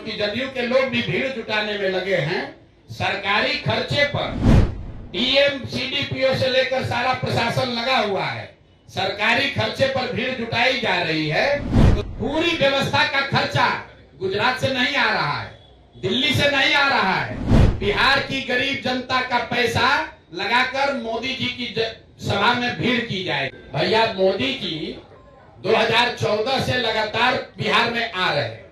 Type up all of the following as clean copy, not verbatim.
क्योंकि जदयू के लोग भी भीड़ जुटाने में लगे हैं। सरकारी खर्चे पर डीएम सीडीपीओ से लेकर सारा प्रशासन लगा हुआ है। सरकारी खर्चे पर भीड़ जुटाई जा रही है। तो पूरी व्यवस्था का खर्चा गुजरात से नहीं आ रहा है, दिल्ली से नहीं आ रहा है, बिहार की गरीब जनता का पैसा लगाकर मोदी जी की सभा में भीड़ की जाएगी। भैया मोदी जी 2014 से लगातार बिहार में आ रहे हैं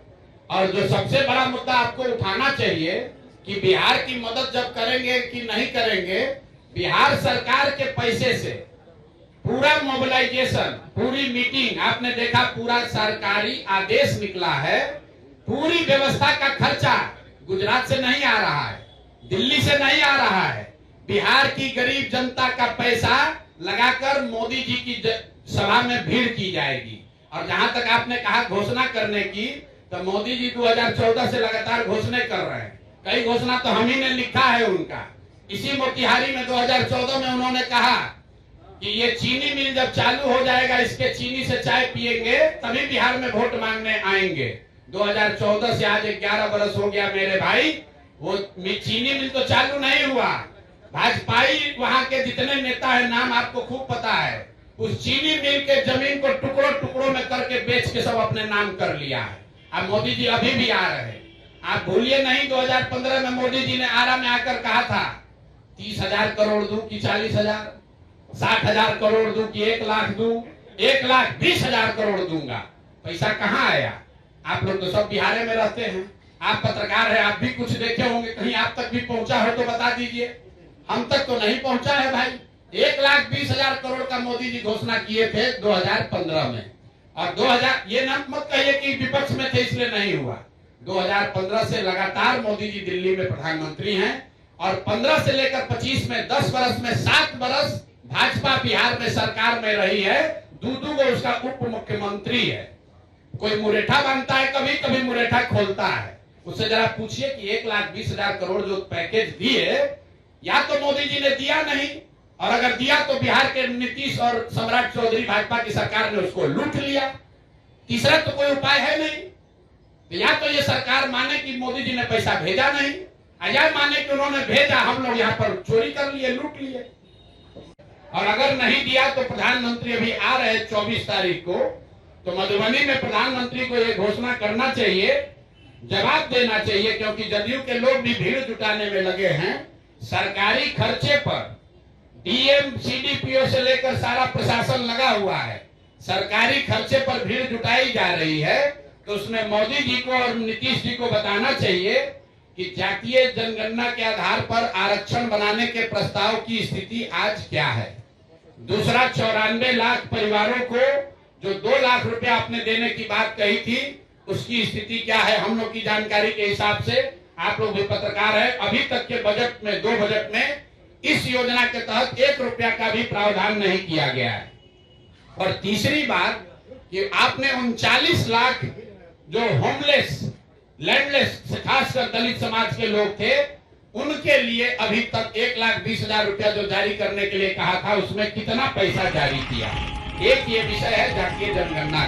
और जो सबसे बड़ा मुद्दा आपको उठाना चाहिए कि बिहार की मदद जब करेंगे कि नहीं करेंगे, बिहार सरकार के पैसे से पूरा मोबिलाइजेशन, पूरी मीटिंग आपने देखा, पूरा सरकारी आदेश निकला है, पूरी व्यवस्था का खर्चा गुजरात से नहीं आ रहा है, दिल्ली से नहीं आ रहा है, बिहार की गरीब जनता का पैसा लगाकर मोदी जी की सभा में भीड़ की जाएगी। और जहां तक आपने कहा घोषणा करने की, तो मोदी जी 2014 से लगातार घोषणा कर रहे हैं। कई घोषणा तो हम ही ने लिखा है उनका। इसी मोतिहारी में 2014 में उन्होंने कहा कि ये चीनी मिल जब चालू हो जाएगा, इसके चीनी से चाय पिएंगे तभी बिहार में वोट मांगने आएंगे। 2014 से आज 11 बरस हो गया मेरे भाई, वो चीनी मिल तो चालू नहीं हुआ। भाजपाई वहां के जितने नेता है, नाम आपको खूब पता है, उस चीनी मिल के जमीन को टुकड़ों टुकड़ों में करके बेच के सब अपने नाम कर लिया है। अब मोदी जी अभी भी आ रहे हैं, आप भूलिए नहीं। 2015 में मोदी जी ने आरा में आकर कहा था 30,000 करोड़ दूं कि 40,000, 60,000 करोड़ दूं कि 1 लाख दूं, 1,20,000 करोड़ दूंगा। पैसा कहाँ आया? आप लोग तो सब बिहार में रहते हैं, आप पत्रकार हैं, आप भी कुछ देखे होंगे, कहीं आप तक भी पहुंचा हो तो बता दीजिए। हम तक तो नहीं पहुंचा है भाई। 1,20,000 करोड़ का मोदी जी घोषणा किए थे 2015 में, और 2000 ये ना मत कहिए कि विपक्ष में थे इसलिए नहीं हुआ। 2015 से लगातार मोदी जी दिल्ली में प्रधानमंत्री हैं और 15 से लेकर 25 में 10 बरस में 7 बरस भाजपा बिहार में सरकार में रही है। दूदू को उसका उप मुख्यमंत्री है। कोई मुरेठा बांधता है, कभी कभी मुरेठा खोलता है। उससे जरा पूछिए कि 1,20,000 करोड़ जो पैकेज दिए, या तो मोदी जी ने दिया नहीं, और अगर दिया तो बिहार के नीतीश और सम्राट चौधरी भाजपा की सरकार ने उसको लूट लिया। तीसरा तो कोई उपाय है नहीं। तो या तो ये सरकार माने कि मोदी जी ने पैसा भेजा नहीं, या माने कि उन्होंने भेजा, हम लोग यहाँ पर चोरी कर लिए, लूट लिए। और अगर नहीं दिया तो प्रधानमंत्री अभी आ रहे हैं 24 तारीख को, तो मधुबनी में प्रधानमंत्री को यह घोषणा करना चाहिए, जवाब देना चाहिए, क्योंकि जदयू के लोग भी भीड़ जुटाने में लगे हैं। सरकारी खर्चे पर डीएम सीडीपीओ से लेकर सारा प्रशासन लगा हुआ है। सरकारी खर्चे पर भीड़ जुटाई जा रही है। तो उसमें मोदी जी को और नीतीश जी को बताना चाहिए कि जातीय जनगणना के आधार पर आरक्षण बनाने के प्रस्ताव की स्थिति आज क्या है। दूसरा, 94 लाख परिवारों को जो 2 लाख रुपए आपने देने की बात कही थी, उसकी स्थिति क्या है। हम लोग की जानकारी के हिसाब से, आप लोग भी पत्रकार है, अभी तक के बजट में, 2 बजट में इस योजना के तहत 1 रुपया का भी प्रावधान नहीं किया गया है। और तीसरी बात कि आपने 39 लाख जो होमलेस, लैंडलेस, खासकर दलित समाज के लोग थे, उनके लिए अभी तक 1,20,000 रुपया जो जारी करने के लिए कहा था, उसमें कितना पैसा जारी किया। एक ये विषय है जातीय जनगणना।